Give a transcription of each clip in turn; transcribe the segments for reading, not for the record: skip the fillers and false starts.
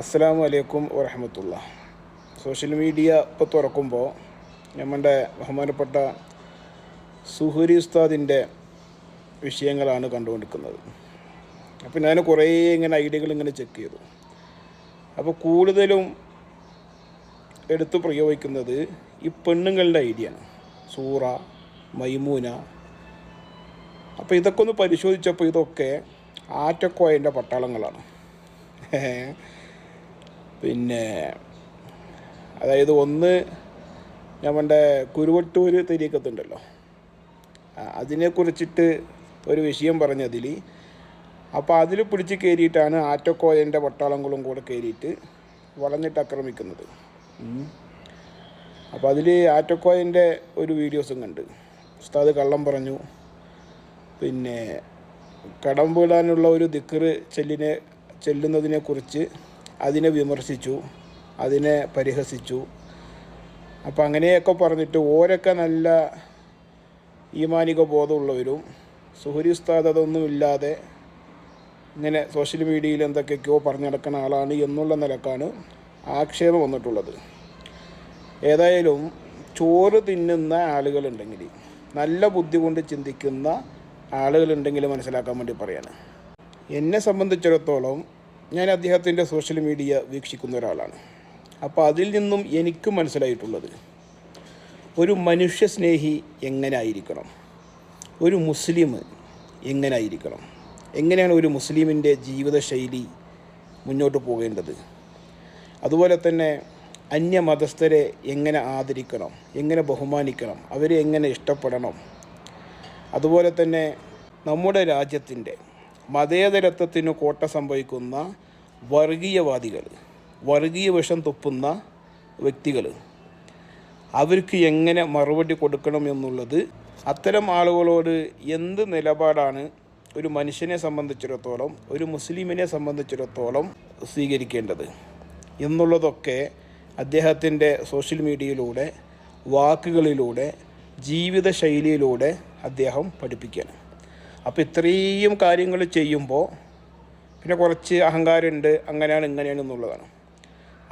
അസ്സലാമു അലൈക്കും വറഹമത്തുള്ള. സോഷ്യൽ മീഡിയ ഇപ്പോൾ തുറക്കുമ്പോൾ നമ്മുടെ ബഹുമാനപ്പെട്ട സുഹരി ഉസ്താദിൻ്റെ വിഷയങ്ങളാണ് കണ്ടുകൊണ്ടിരിക്കുന്നത്. അപ്പോൾ ഞാൻ കുറേ ഐഡിയകൾ ചെക്ക് ചെയ്തു. അപ്പോൾ കൂടുതലും എടുത്തു പ്രയോഗിക്കുന്നത് ഈ പെണ്ണുങ്ങളുടെ ഐഡിയയാണ്, സൂറ, മൈമൂന. അപ്പോൾ ഇതൊക്കെ ഒന്ന് പരിശോധിച്ചപ്പോൾ ഇതൊക്കെ ആറ്റക്കോയൻ്റെ പട്ടാളങ്ങളാണ്. പിന്നെ അതായത് ഒന്ന് നമ്മുടെ കുരുവട്ടൂർ തെരീക്കത്തുണ്ടല്ലോ, അതിനെക്കുറിച്ചിട്ട് ഒരു വിഷയം പറഞ്ഞതിൽ, അപ്പോൾ അതിൽ പിടിച്ച് കയറിയിട്ടാണ് ആറ്റക്കോയൻ്റെ പട്ടാളങ്ങളും കൂടെ കയറിയിട്ട് വളഞ്ഞിട്ട് ആക്രമിക്കുന്നത്. അപ്പോൾ അതിൽ ആറ്റക്കോയൻ്റെ ഒരു വീഡിയോസും കണ്ട് ഉസ്താദ് കള്ളം പറഞ്ഞു, പിന്നെ കടം വീടാനുള്ള ഒരു ദിക്റ് ചെല്ലുന്നതിനെക്കുറിച്ച് അതിനെ വിമർശിച്ചു, അതിനെ പരിഹസിച്ചു. അപ്പം അങ്ങനെയൊക്കെ പറഞ്ഞിട്ട് ഓരൊക്കെ നല്ല ഈമാനിക ബോധമുള്ളവരും സുഹരി ഉസ്താദ് അതൊന്നുമില്ലാതെ ഇങ്ങനെ സോഷ്യൽ മീഡിയയിൽ എന്തൊക്കെയൊക്കെയോ പറഞ്ഞു നടക്കുന്ന ആളാണ് എന്നുള്ള നിലക്കാണ് ആക്ഷേപം വന്നിട്ടുള്ളത്. ഏതായാലും ചോറ് തിന്നുന്ന ആളുകളുണ്ടെങ്കിൽ, നല്ല ബുദ്ധി കൊണ്ട് ചിന്തിക്കുന്ന ആളുകളുണ്ടെങ്കിൽ മനസ്സിലാക്കാൻ വേണ്ടി പറയാണ്. എന്നെ സംബന്ധിച്ചിടത്തോളം ഞാൻ അദ്ദേഹത്തിൻ്റെ സോഷ്യൽ മീഡിയ വീക്ഷിക്കുന്ന ഒരാളാണ്. അപ്പോൾ അതിൽ നിന്നും എനിക്ക് മനസ്സിലായിട്ടുള്ളത്, ഒരു മനുഷ്യസ്നേഹി എങ്ങനെ ആയിരിക്കണം, ഒരു മുസ്ലിം എങ്ങനെ ആയിരിക്കണം, എങ്ങനെയാണ് ഒരു മുസ്ലിമിൻ്റെ ജീവിതശൈലി മുന്നോട്ട് പോകേണ്ടത്, അതുപോലെ തന്നെ അന്യമതസ്ഥരെ എങ്ങനെ ആദരിക്കണം, എങ്ങനെ ബഹുമാനിക്കണം, അവരെ എങ്ങനെ ഇഷ്ടപ്പെടണം, അതുപോലെ തന്നെ നമ്മുടെ രാജ്യത്തിൻ്റെ മതേതരത്വത്തിന് കോട്ട സംഭവിക്കുന്ന വർഗീയവാദികൾ, വർഗീയ വിഷം തുപ്പുന്ന വ്യക്തികൾ, അവർക്ക് എങ്ങനെ മറുപടി കൊടുക്കണം എന്നുള്ളത്, അത്തരം ആളുകളോട് എന്ത് നിലപാടാണ് ഒരു മനുഷ്യനെ സംബന്ധിച്ചിടത്തോളം, ഒരു മുസ്ലിമിനെ സംബന്ധിച്ചിടത്തോളം സ്വീകരിക്കേണ്ടത് എന്നുള്ളതൊക്കെ അദ്ദേഹത്തിൻ്റെ സോഷ്യൽ മീഡിയയിലൂടെ, വാക്കുകളിലൂടെ, ജീവിതശൈലിയിലൂടെ അദ്ദേഹം പഠിപ്പിക്കുകയാണ്. അപ്പോൾ ഇത്രയും കാര്യങ്ങൾ ചെയ്യുമ്പോൾ പിന്നെ കുറച്ച് അഹങ്കാരമുണ്ട്, അങ്ങനെയാണ് ഇങ്ങനെയാണ് എന്നുള്ളതാണ്.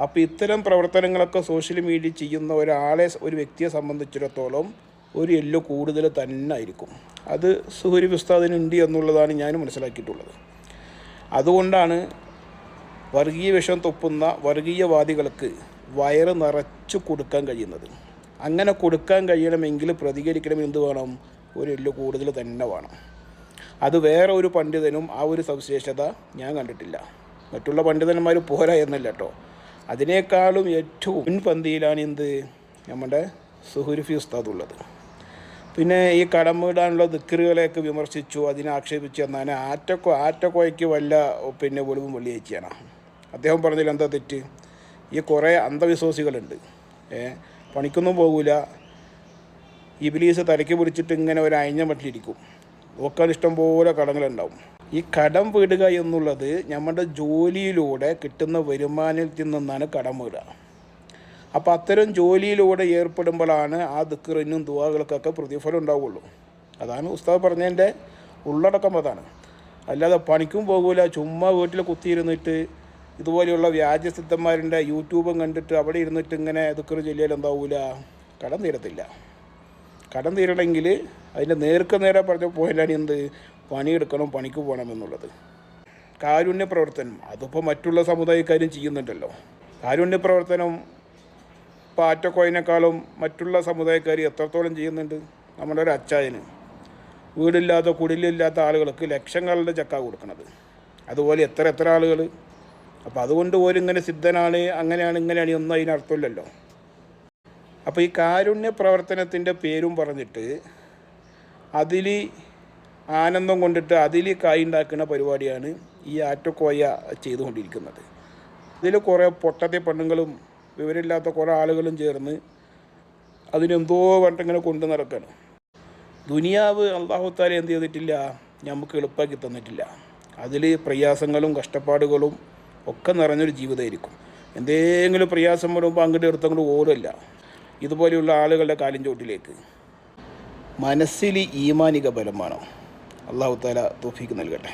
അപ്പോൾ ഇത്തരം പ്രവർത്തനങ്ങളൊക്കെ സോഷ്യൽ മീഡിയ ചെയ്യുന്ന ഒരാളെ, ഒരു വ്യക്തിയെ സംബന്ധിച്ചിടത്തോളം ഒരു എല്ല് കൂടുതൽ തന്നെ ആയിരിക്കും. അത് സുഹരി ഉസ്താദിനുണ്ട് എന്നുള്ളതാണ് ഞാൻ മനസ്സിലാക്കിയിട്ടുള്ളത്. അതുകൊണ്ടാണ് വർഗീയ വിഷം തുപ്പുന്ന വർഗീയവാദികൾക്ക് വയറ് നിറച്ച് കൊടുക്കാൻ കഴിയുന്നത്. അങ്ങനെ കൊടുക്കാൻ കഴിയണമെങ്കിൽ പ്രതികരിക്കണം, എന്ത് വേണം, ഒരു എല്ല് കൂടുതൽ തന്നെ വേണം. അത് വേറെ ഒരു പണ്ഡിതനും ആ ഒരു സവിശേഷത ഞാൻ കണ്ടിട്ടില്ല. മറ്റുള്ള പണ്ഡിതന്മാർ പോരാ എന്നല്ല കേട്ടോ, അതിനേക്കാളും ഏറ്റവും മുൻപന്തിയിലാണ് എന്ത്, നമ്മുടെ സുഹരി ഉസ്താദ് ഉള്ളത്. പിന്നെ ഈ കടം വീടാനുള്ള ദിക്റുകളെയൊക്കെ വിമർശിച്ചു, അതിനെ ആക്ഷേപിച്ചു എന്നാൽ ആറ്റക്കോയ്ക്ക് വല്ല വെളിവും വെള്ളിയാഴ്ചയാണ്. അദ്ദേഹം പറഞ്ഞതിൽ എന്താ തെറ്റ്? ഈ കുറേ അന്ധവിശ്വാസികളുണ്ട്, പണിക്കൊന്നും പോകില്ല, ഇബ്ലീസ് തലയ്ക്ക് പിടിച്ചിട്ട് ഇങ്ങനെ ഒരു അയഞ്ഞ മട്ടിലിരിക്കും, നോക്കാൻ ഇഷ്ടം പോലെ കടങ്ങളുണ്ടാവും. ഈ കടം വീടുക എന്നുള്ളത് നമ്മുടെ ജോലിയിലൂടെ കിട്ടുന്ന വരുമാനത്തിൽ നിന്നാണ് കടം വീടുക. അപ്പോൾ അത്തരം ജോലിയിലൂടെ ഏർപ്പെടുമ്പോഴാണ് ആ ദിക്റിനും ദുആകൾക്കൊക്കെ പ്രതിഫലം ഉണ്ടാവുള്ളൂ. അതാണ് ഉസ്താദ് പറഞ്ഞതിൻ്റെ ഉള്ളടക്കം, അതാണ്. അല്ലാതെ പണിക്കും പോകില്ല, ചുമ്മാ വീട്ടിൽ കുത്തിയിരുന്നിട്ട് ഇതുപോലെയുള്ള വ്യാജസിദ്ധന്മാരുടെ യൂട്യൂബും കണ്ടിട്ട് അവിടെ ഇരുന്നിട്ട് ഇങ്ങനെ ദിക്റ് ചൊല്ലിയാൽ എന്താവില്ല, കടം തീരത്തില്ല. കടം തീരണമെങ്കിൽ അതിൻ്റെ നേരെ പറഞ്ഞ പോയാലാണ് എന്ത്, പണിയെടുക്കണം, പണിക്ക് പോകണം എന്നുള്ളത്. കാരുണ്യ പ്രവർത്തനം അതിപ്പോൾ മറ്റുള്ള സമുദായക്കാരും ചെയ്യുന്നുണ്ടല്ലോ. കാരുണ്യ പ്രവർത്തനം ഇപ്പോൾ ആറ്റക്കോയിനേക്കാളും മറ്റുള്ള സമുദായക്കാർ എത്രത്തോളം ചെയ്യുന്നുണ്ട്. നമ്മുടെ ഒരു അച്ചായന് വീടില്ലാത്ത കുടിലില്ലാത്ത ആളുകൾക്ക് ലക്ഷങ്ങളുടെ ചക്ക കൊടുക്കുന്നത്, അതുപോലെ എത്ര ആളുകൾ. അപ്പോൾ അതുകൊണ്ട് ഓരിങ്ങനെ സിദ്ധനാണ്, അങ്ങനെയാണ് ഇങ്ങനെയാണ് ഒന്നും അതിനർത്ഥമില്ലല്ലോ. അപ്പോൾ ഈ കാരുണ്യ പ്രവർത്തനത്തിൻ്റെ പേരും പറഞ്ഞിട്ട് അതിൽ ആനന്ദം കൊണ്ടിട്ട് അതിൽ കായുണ്ടാക്കുന്ന പരിപാടിയാണ് ഈ ആറ്റക്കോയ ചെയ്തുകൊണ്ടിരിക്കുന്നത്. ഇതിൽ കുറേ പൊട്ടത്തെ പെണ്ണുങ്ങളും വിവരമില്ലാത്ത കുറേ ആളുകളും ചേർന്ന് അതിനെന്തോ പറഞ്ഞിങ്ങനെ കൊണ്ടു നടക്കുകയാണ്. ദുനിയാവ് അല്ലാഹു തആല എന്ത് ചെയ്തിട്ടില്ല, നമുക്ക് എളുപ്പമാക്കി തന്നിട്ടില്ല. അതിൽ പ്രയാസങ്ങളും കഷ്ടപ്പാടുകളും ഒക്കെ നിറഞ്ഞൊരു ജീവിതമായിരിക്കും. എന്തെങ്കിലും പ്രയാസം വരുമ്പോൾ അങ്ങോട്ട് എടുത്തങ്ങോട്ട് ഓടില്ല ഇതുപോലെയുള്ള ആളുകളുടെ കാലിൻ ചോട്ടിലേക്ക്. മനസ്സിൽ ഈമാനിക ബലം വേണം. അല്ലാഹു തആല തൗഫീഖ് നൽകട്ടെ.